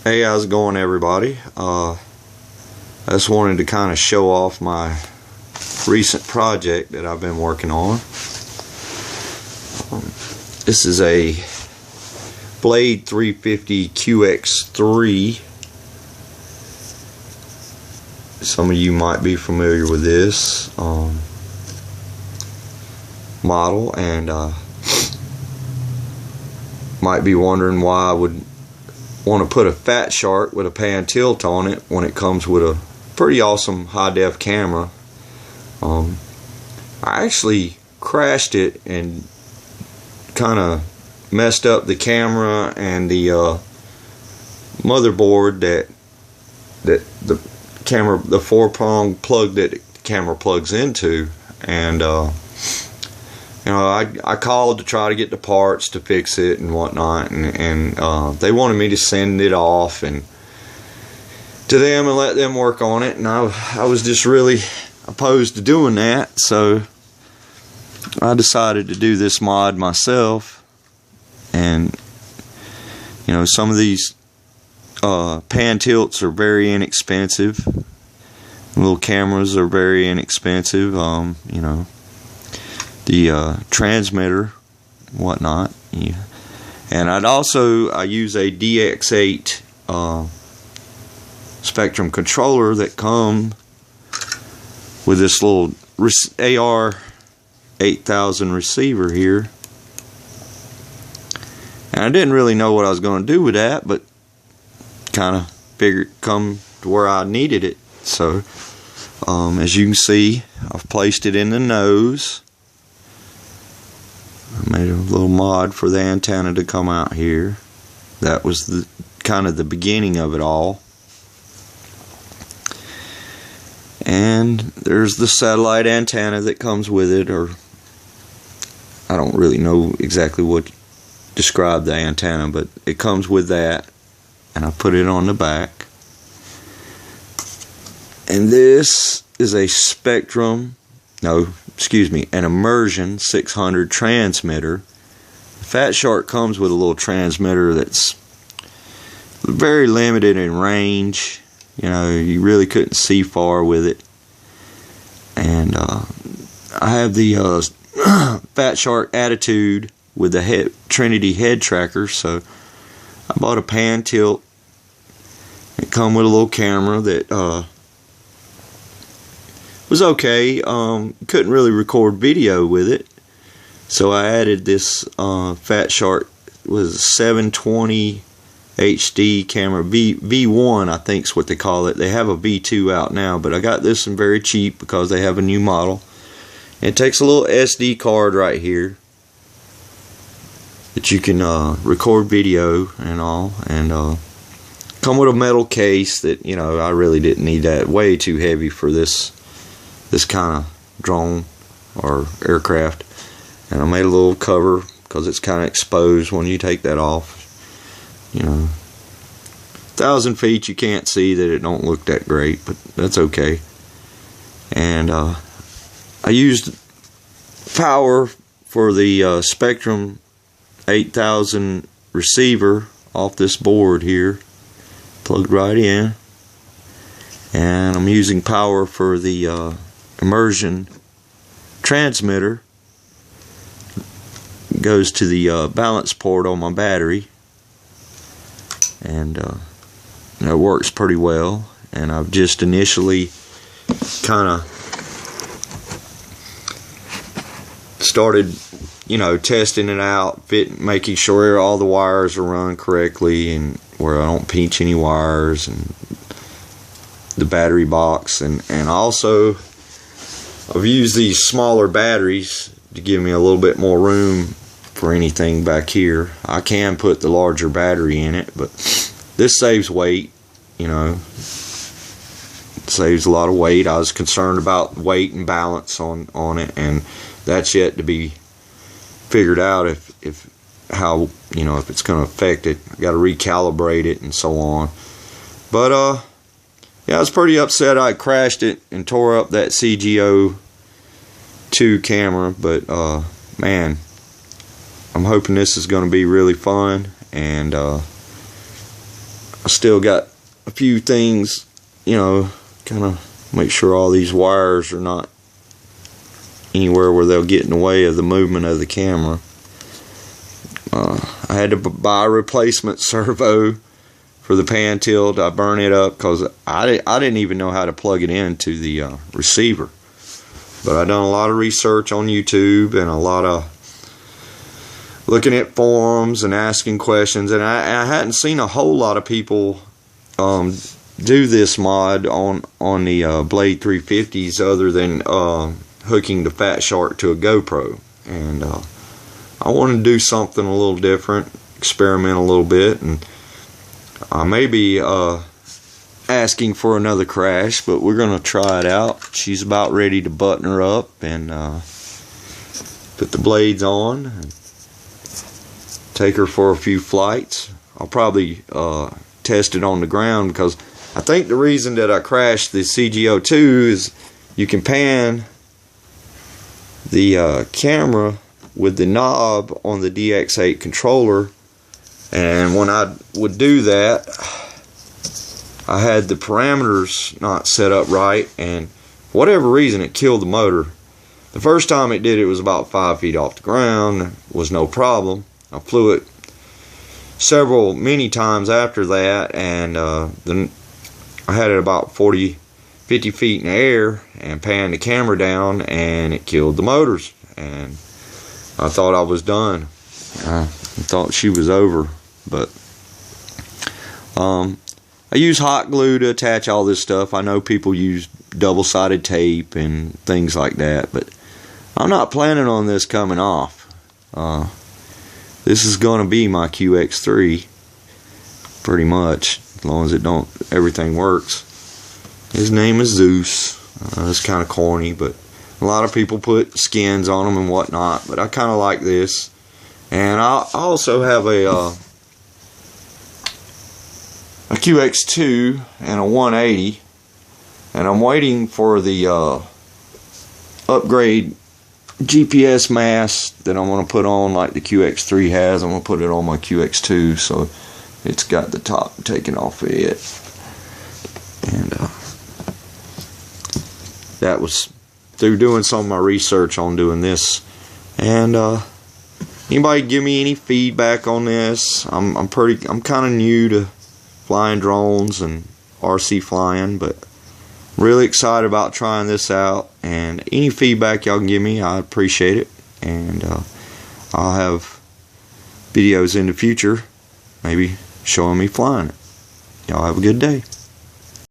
Hey, how's it going, everybody? I just wanted to kind of show off my recent project that I've been working on. This is a Blade 350 QX3. Some of you might be familiar with this model, and might be wondering why I would want to put a Fatshark with a pan tilt on it when it comes with a pretty awesome high def camera. I actually crashed it and kind of messed up the camera and the motherboard that the 4-prong plug that the camera plugs into, and I called to try to get the parts to fix it and whatnot, and they wanted me to send it off and to them and let them work on it, and I was just really opposed to doing that, so I decided to do this mod myself. And some of these pan tilts are very inexpensive. Little cameras are very inexpensive. The transmitter, whatnot. Yeah. And I use a DX8 Spectrum controller that comes with this little AR 8000 receiver here. And I didn't really know what I was going to do with that, but kind of figured come to where I needed it. So as you can see, I've placed it in the nose. I made a little mod for the antenna to come out here. That was kind of the beginning of it all. And there's the satellite antenna that comes with it, or I don't really know exactly what to describe the antenna, but it comes with that, and I put it on the back. And this is a an Immersion 600 transmitter. The Fatshark comes with a little transmitter that's very limited in range. You really couldn't see far with it. And I have the Fatshark Attitude with the Trinity head tracker, so I bought a pan tilt. It come with a little camera that was okay. Couldn't really record video with it, so I added this Fatshark was 720 HD camera. V1 I think is what they call it. They have a V2 out now, but I got this one very cheap because they have a new model. It takes a little SD card right here that you can record video and all, and come with a metal case that I really didn't need that. Way too heavy for this kind of drone or aircraft. And I made a little cover because it's kind of exposed when you take that off. 1,000 feet you can't see that it don't look that great, but that's okay. And I used power for the Spectrum 8000 receiver off this board here, plugged right in, and I'm using power for the Immersion transmitter. It goes to the balance port on my battery, and it works pretty well. And I've just initially kind of started testing it out, making sure all the wires are run correctly and where I don't pinch any wires, and the battery box, and also I've used these smaller batteries to give me a little bit more room for anything back here. I can put the larger battery in it, but this saves weight. It saves a lot of weight. I was concerned about weight and balance on it, and that's yet to be figured out if it's going to affect it. I got to recalibrate it and so on. But yeah, I was pretty upset I crashed it and tore up that CGO2 camera, but man, I'm hoping this is going to be really fun, and I still got a few things, you know, kind of make sure all these wires are not anywhere where they'll get in the way of the movement of the camera. I had to buy a replacement servo for the pan tilt. I burned it up because I didn't even know how to plug it into the receiver. But I done a lot of research on YouTube and a lot of looking at forums and asking questions, and I hadn't seen a whole lot of people do this mod on the Blade 350s other than hooking the Fatshark to a GoPro. And I wanted to do something a little different, experiment a little bit, and I may be asking for another crash, but we're going to try it out. She's about ready to button her up and put the blades on and take her for a few flights. I'll probably test it on the ground, because I think the reason that I crashed the CG02 is you can pan the camera with the knob on the DX8 controller, and when I would do that, I had the parameters not set up right, and for whatever reason it killed the motor. The first time it did it was about 5 feet off the ground, was no problem. I flew it many times after that, and then I had it about 50 feet in the air and panned the camera down, and it killed the motors, and I thought I was done. I thought she was over, but I use hot glue to attach all this stuff. I know people use double-sided tape and things like that, but I'm not planning on this coming off. This is going to be my QX3 pretty much, as long as everything works. His name is Zeus. It's kind of corny, but a lot of people put skins on them and whatnot, but I kind of like this. And I also have a QX2 and a 180, and I'm waiting for the upgrade GPS mast that I'm going to put on like the QX3 has. I'm going to put it on my QX2, so it's got the top taken off of it. And that was through doing some of my research on doing this. And anybody give me any feedback on this? I'm kind of new to flying drones and RC flying, but really excited about trying this out, and any feedback y'all can give me, I appreciate it. And I'll have videos in the future maybe showing me flying it. Y'all have a good day.